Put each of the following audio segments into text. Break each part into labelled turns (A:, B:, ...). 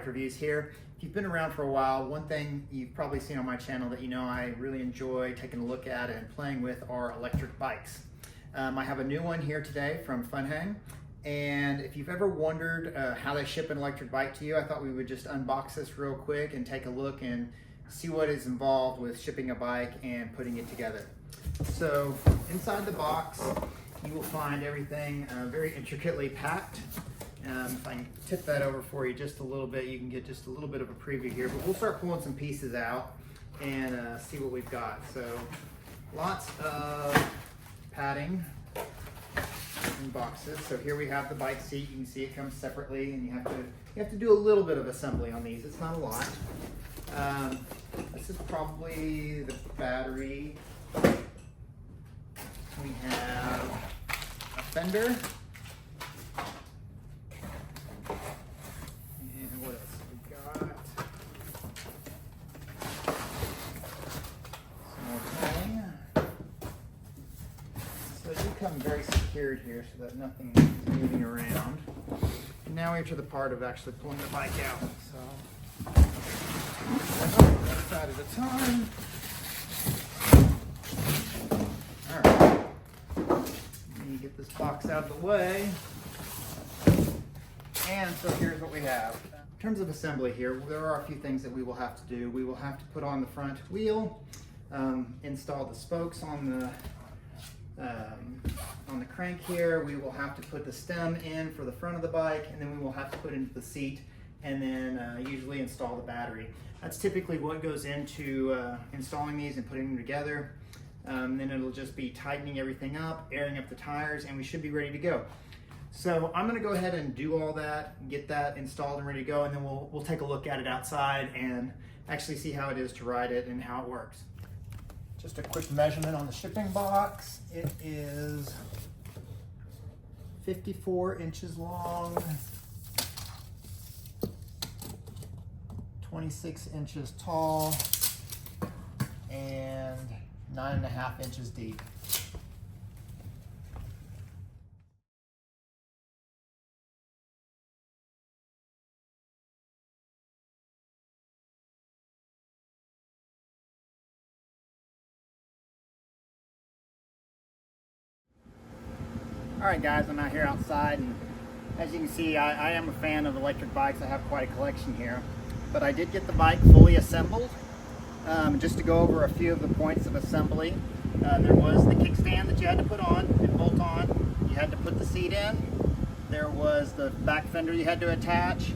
A: reviews here. If you've been around for a while, one thing you've probably seen on my channel that you know I really enjoy taking a look at and playing with are electric bikes. I have a new one here today from Funhang, and if you've ever wondered how they ship an electric bike to you, I thought we would just unbox this real quick and take a look and see what is involved with shipping a bike and putting it together. So inside the box you will find everything very intricately packed. If I can tip that over for you just a little bit, you can get just a little bit of a preview here, but we'll start pulling some pieces out and see what we've got. So lots of padding in boxes. So here we have the bike seat. You can see it comes separately, and you have to do a little bit of assembly on these. It's not a lot. This is probably the battery. We have a fender. And what else we got? Some more padding. So they do come very secured here so that nothing is moving around. And now we're to the part of actually pulling the bike out. So one side at a time. Alright. Let me get this box out of the way. And so here's what we have. In terms of assembly here, there are a few things that we will have to do. We will have to put on the front wheel, install the spokes on the crank here. We will have to put the stem in for the front of the bike, and then we will have to put into the seat, and then usually install the battery. That's typically what goes into installing these and putting them together. Then it'll just be tightening everything up, airing up the tires, and we should be ready to go. So I'm gonna go ahead and do all that, get that installed and ready to go, and then we'll take a look at it outside and actually see how it is to ride it and how it works. Just a quick measurement on the shipping box. It is 54 inches long, 26 inches tall, and 9.5 inches deep. All right, guys, I'm out here outside, and as you can see, I am a fan of electric bikes. I have quite a collection here, but I did get the bike fully assembled. Just to go over a few of the points of assembly, there was the kickstand that you had to put on and bolt on. You had to put the seat in. There was the back fender you had to attach.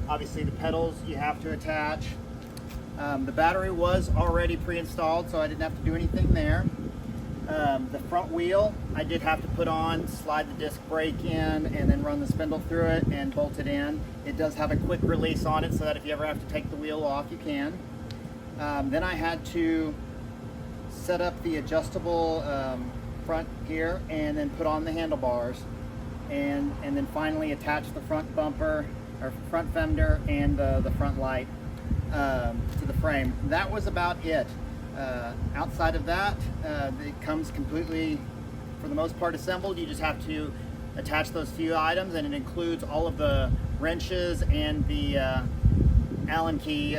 A: Obviously the pedals you have to attach. The battery was already pre-installed, so I didn't have to do anything there. The front wheel I did have to put on, slide the disc brake in, and then run the spindle through it and bolt it in. It does have a quick release on it so that if you ever have to take the wheel off, you can. Then I had to set up the adjustable front gear and then put on the handlebars, and then finally attach the front bumper or front fender and the front light to the frame. That was about it. Outside of that, it comes completely, for the most part, assembled. You just have to attach those few items, and it includes all of the wrenches and the Allen key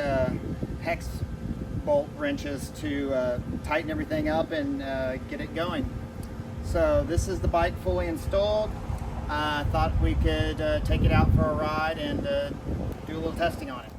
A: hex bolt wrenches to tighten everything up and get it going. So this is the bike fully installed. I thought we could take it out for a ride and do a little testing on it.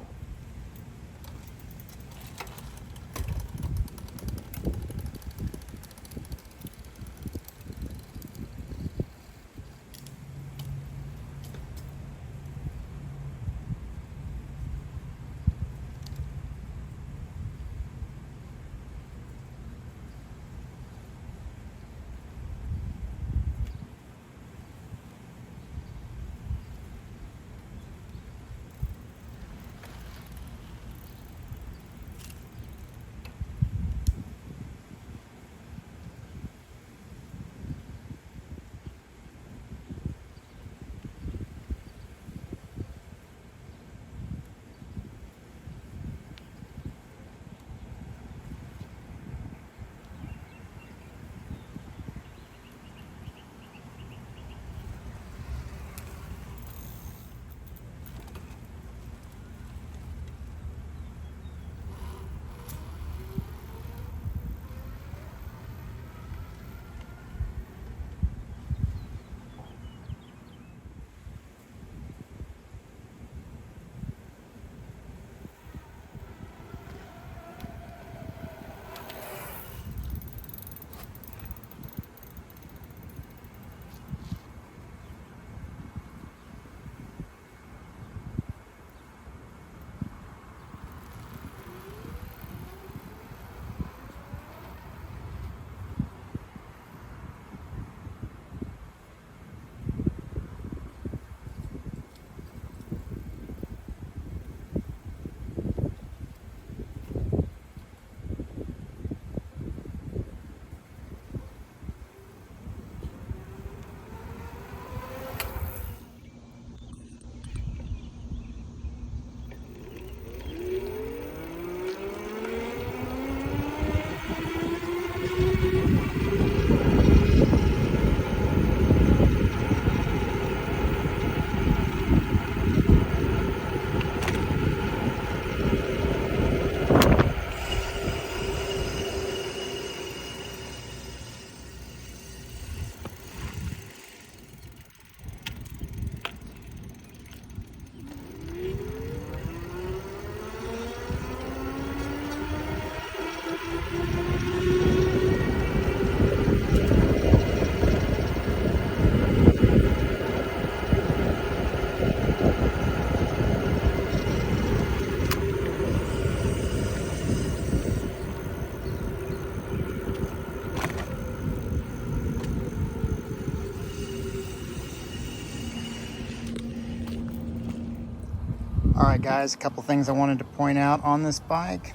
A: All right guys, a couple things I wanted to point out on this bike.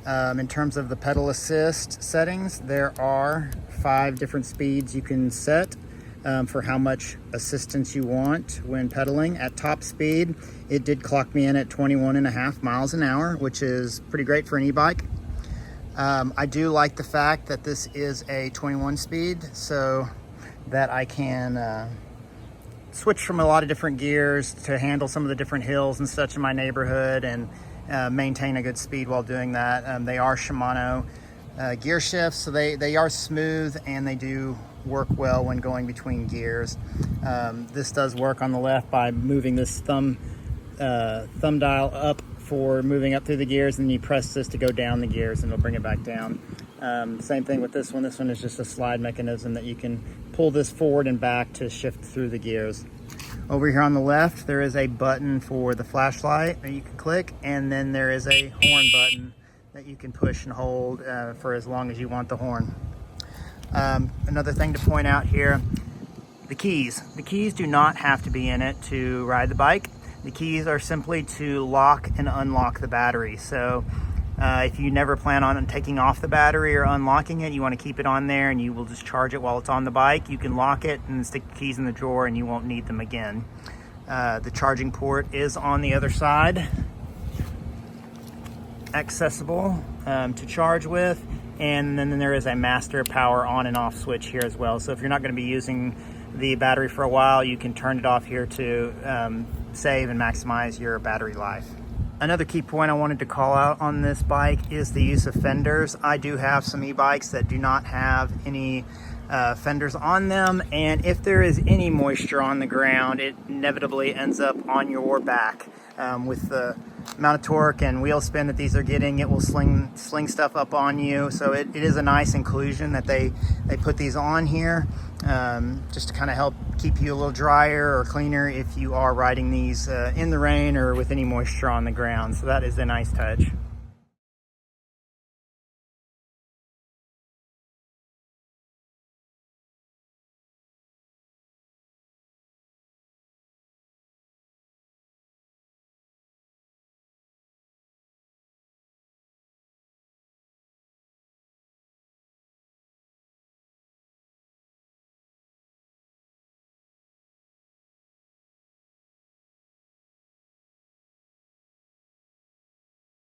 A: In terms of the pedal assist settings, there are 5 different speeds you can set for how much assistance you want when pedaling. At top speed, it did clock me in at 21.5 miles an hour, which is pretty great for an e-bike. I do like the fact that this is a 21 speed, so that I can switch from a lot of different gears to handle some of the different hills and such in my neighborhood, and maintain a good speed while doing that. They are Shimano gear shifts, so they are smooth and they do work well when going between gears. This does work on the left by moving this thumb dial up for moving up through the gears, and then you press this to go down the gears and it'll bring it back down. Same thing with this one. This one is just a slide mechanism that you can pull this forward and back to shift through the gears. Over here on the left, there is a button for the flashlight that you can click, and then there is a horn button that you can push and hold for as long as you want the horn. Another thing to point out here, the keys. The keys do not have to be in it to ride the bike. The keys are simply to lock and unlock the battery. So if you never plan on taking off the battery or unlocking it, you want to keep it on there and you will just charge it while it's on the bike, you can lock it and stick the keys in the drawer and you won't need them again. The charging port is on the other side, accessible to charge with, and then there is a master power on and off switch here as well. So if you're not going to be using the battery for a while, you can turn it off here to save and maximize your battery life. Another key point I wanted to call out on this bike is the use of fenders. I do have some e-bikes that do not have any fenders on them, and if there is any moisture on the ground, it inevitably ends up on your back. With the amount of torque and wheel spin that these are getting, it will sling stuff up on you. So it is a nice inclusion that they put these on here, just to kind of help keep you a little drier or cleaner if you are riding these in the rain or with any moisture on the ground. So that is a nice touch.